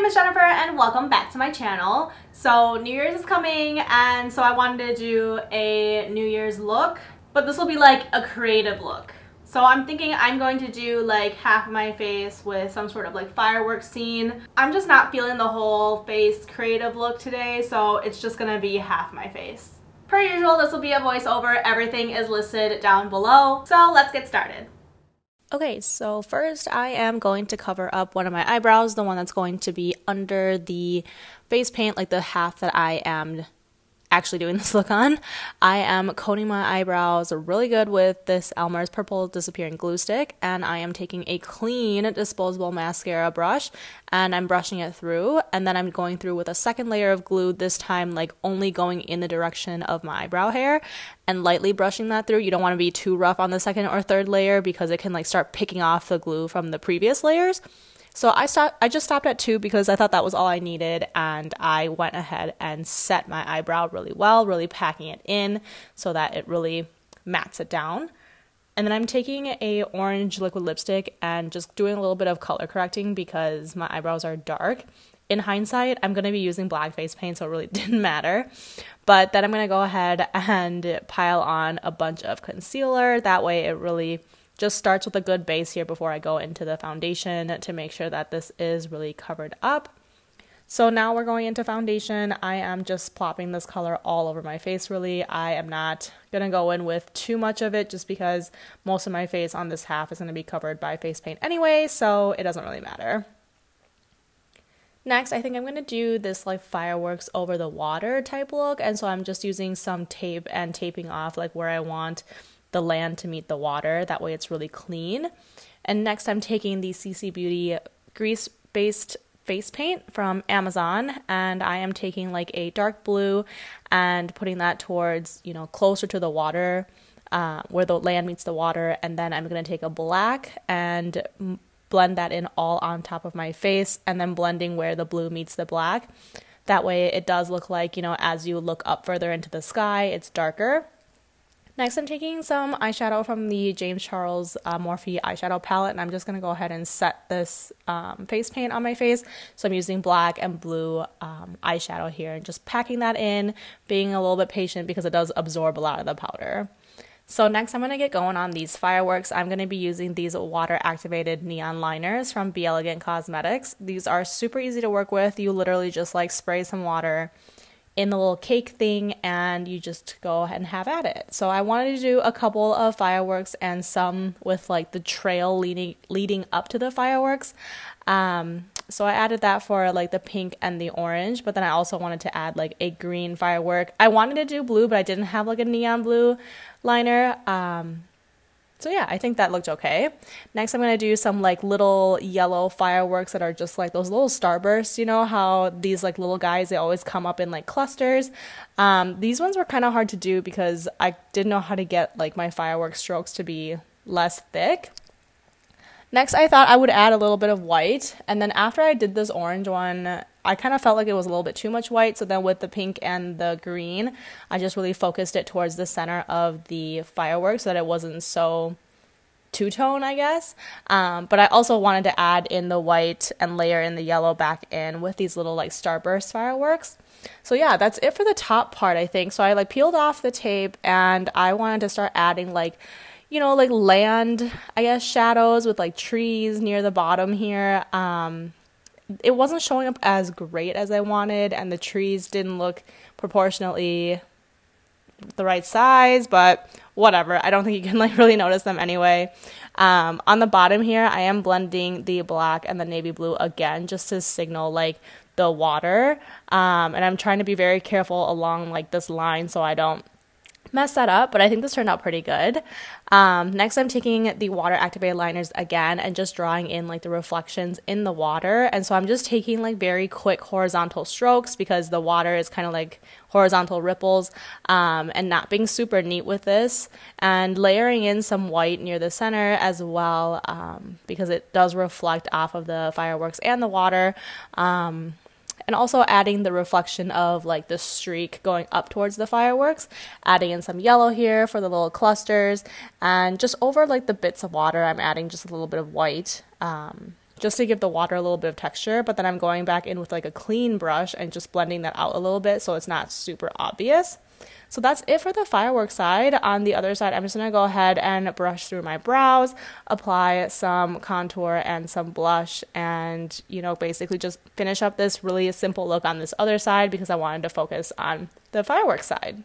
name is Jennifer and welcome back to my channel. So New Year's is coming and so I wanted to do a New Year's look, but this will be like a creative look. So I'm thinking I'm going to do like half of my face with some sort of like fireworks scene. I'm just not feeling the whole face creative look today, so it's just gonna be half my face. Per usual, this will be a voiceover. Everything is listed down below. So let's get started. Okay, so first I am going to cover up one of my eyebrows, the one that's going to be under the face paint, like the half that I am actually doing this look on. I am coating my eyebrows really good with this Elmer's Purple Disappearing Glue Stick, and I am taking a clean disposable mascara brush and I'm brushing it through, and then I'm going through with a second layer of glue, this time like only going in the direction of my eyebrow hair and lightly brushing that through. You don't want to be too rough on the second or third layer because it can like start picking off the glue from the previous layers. So I just stopped at 2 because I thought that was all I needed, and I went ahead and set my eyebrow really well, really packing it in so that it really mattes it down. And then I'm taking a orange liquid lipstick and just doing a little bit of color correcting because my eyebrows are dark. In hindsight, I'm going to be using black face paint, so it really didn't matter. But then I'm going to go ahead and pile on a bunch of concealer. That way it really just starts with a good base here before I go into the foundation to make sure that this is really covered up. So now we're going into foundation. I am just plopping this color all over my face really. I am not going to go in with too much of it just because most of my face on this half is going to be covered by face paint anyway, so it doesn't really matter. Next, I think I'm going to do this like fireworks over the water type look, and so I'm just using some tape and taping off like where I want the land to meet the water. That way it's really clean. And next I'm taking the CC Beauty grease-based face paint from Amazon, and I am taking like a dark blue and putting that towards, you know, closer to the water, where the land meets the water, and then I'm going to take a black and blend that in all on top of my face, and then blending where the blue meets the black. That way it does look like, you know, as you look up further into the sky, it's darker. Next, I'm taking some eyeshadow from the James Charles Morphe eyeshadow palette, and I'm just going to go ahead and set this face paint on my face. So I'm using black and blue eyeshadow here and just packing that in, being a little bit patient because it does absorb a lot of the powder. So next I'm going to get going on these fireworks. I'm going to be using these water-activated neon liners from Be Elegant Cosmetics. These are super easy to work with. You literally just like spray some water in the little cake thing and you just go ahead and have at it. So I wanted to do a couple of fireworks and some with like the trail leading up to the fireworks. So I added that for like the pink and the orange, but then I also wanted to add like a green firework. I wanted to do blue, but I didn't have like a neon blue liner. So yeah, I think that looked okay. Next, I'm going to do some like little yellow fireworks that are just like those little starbursts. You know how these like little guys, they always come up in like clusters. These ones were kind of hard to do because I didn't know how to get like my firework strokes to be less thick. Next, I thought I would add a little bit of white, and then after I did this orange one, I kind of felt like it was a little bit too much white, so then with the pink and the green, I just really focused it towards the center of the fireworks so that it wasn't so two-tone, I guess. But I also wanted to add in the white and layer in the yellow back in with these little like starburst fireworks. So yeah, that's it for the top part, I think. So I like peeled off the tape and I wanted to start adding like, you know, like land, I guess, shadows with like trees near the bottom here. It wasn't showing up as great as I wanted, and the trees didn't look proportionately the right size, but whatever. I don't think you can like really notice them anyway. On the bottom here, I am blending the black and the navy blue again just to signal like the water. And I'm trying to be very careful along like this line so I don't mess that up, but I think this turned out pretty good. Next, I'm taking the water activated liners again and just drawing in like the reflections in the water. And so I'm just taking like very quick horizontal strokes because the water is kind of like horizontal ripples, and not being super neat with this, and layering in some white near the center as well, because it does reflect off of the fireworks and the water. And also adding the reflection of like the streak going up towards the fireworks, adding in some yellow here for the little clusters, and just over like the bits of water I'm adding just a little bit of white just to give the water a little bit of texture, but then I'm going back in with like a clean brush and just blending that out a little bit so it's not super obvious. So that's it for the fireworks side. On the other side, I'm just going to go ahead and brush through my brows, apply some contour and some blush, and, you know, basically just finish up this really simple look on this other side because I wanted to focus on the fireworks side.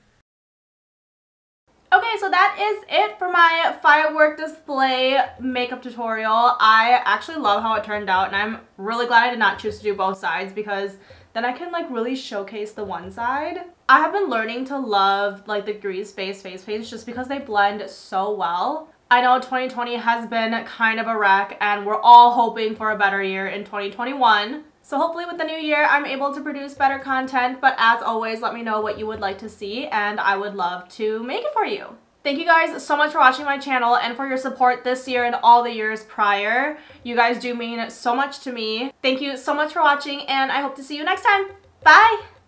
Okay, so that is it for my firework display makeup tutorial. I actually love how it turned out, and I'm really glad I did not choose to do both sides because then I can like really showcase the one side. I have been learning to love like the grease face paints just because they blend so well. I know 2020 has been kind of a wreck and we're all hoping for a better year in 2021. So hopefully with the new year I'm able to produce better content, but as always, let me know what you would like to see and I would love to make it for you. Thank you guys so much for watching my channel and for your support this year and all the years prior. You guys do mean so much to me. Thank you so much for watching and I hope to see you next time. Bye!